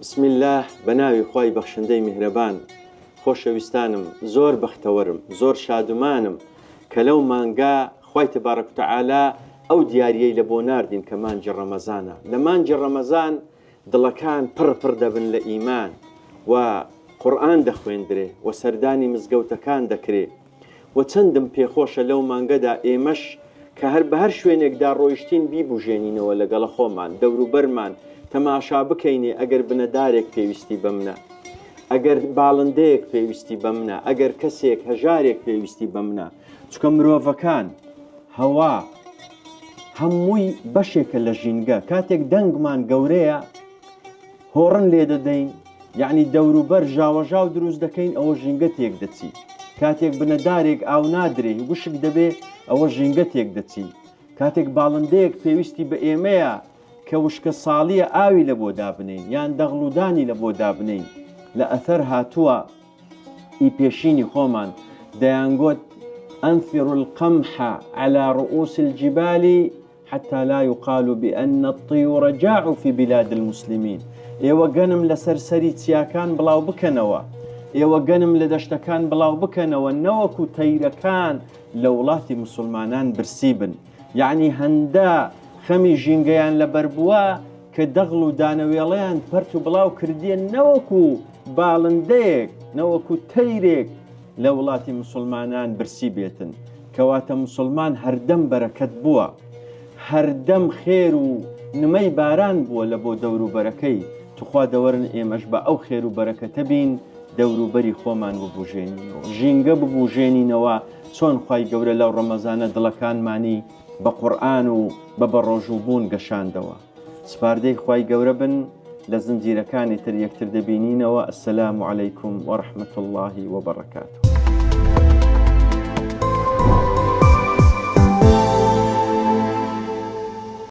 بسم الله بناوی خوای بەخشندەی میهرەبان. خۆشەویستانم، زۆر بەختەوەرم، زۆر شادومانم کە لەو مانگا خوای تبارەک و تەعالا ئەو دیاریەی لە بۆ ناردین کە مانجی ڕەمەزانە. لە مانجی ڕەمەزان دڵەکان پڕ دەبن لە ئیمان و قورئان دەخوێندرێ و سەردانی مزگەوتەکان دەکرێ و چەندم پێخۆشە لەو مانگەدا ئێمەش کە هەر بە هەر شوێنێکدا ڕۆیشتین بیبوژێنینەوە لەگەڵە خۆمان، دەوروبەرمان تەماشا بکەینێ. ئەگەر بنەدارێک پێویستی بە منە، ئەگەر باڵندەیەک پێویستی بە منە، ئەگەر کەسێک هەژارێک پێویستی بە منە، چکە مرۆڤەکان هەوا هەمووی بەشێکە لە ژینگە. کاتێک دەنگمان گەورەیە هۆڕن لێ دەدەین، یعنی دەوروبەر ژاوەژاو دروست دەکەین، ئەوە ژینگە تێک دەچی. کاتێک بنەدارێک ئاو نادرێ وشک دەبێ، ئەوە ژینگە تێک دەچی. کاتێک باڵندەیەک پێویستی بە ئێمەیە کە وشکە ساڵیە ئاوی لە بۆ دابنین یان دەغڵودانی لە بۆ دابنین، لە ئەثەر هاتووە ئی پێشینی خۆمان دەیانگوت ئەنفر القمح على رؤوس الجبال حتى لا يقال بأن الطيور جاعوا في بلاد المسلمين. ئێوە گەنم لە سەرسەری چیاکان بڵاو بکەنەوە، ئێوە گەنم لە دەشتەکان بڵاو بکەنەوە، نەوەکو تەیرەکان لە وڵاتی مسلمانان برسی بن. یعنی هەندە خەمی ژینگەیان لەبەر بووە کە دەغڵ و دانەوێڵەیان پەرت و بڵاو کردیە، نەوەکو باڵندەیەک نەوەکو تەیرێک لە وڵاتی مسلمانان برسی بێتن. کەواتە مسلمان هەردەم بەرەکەت بووە، هەردەم خێر و نمەی باران بووە لە بۆ دەوروبەرەکەی. توخوا دەوەرن ئێمەش بە ئەو خێر و بەرەکەتە بین، دەوروبەری خۆمان ببوژێنینەوە، ژینگە ببوژێنینەوە. چۆن خوای گەورە لەو ڕەمەزانە دڵەکانمانی بە قورئان و بە ڕۆژووبوون گەشاندەوە. سپاردەی خوای گەورە بن. لە زنجیرەکانی تر یەکتر دەبینینەوە. ئەسەلامو عەلەیکم وەڕەحمەتوڵڵاهی وەبەڕەکاتوه.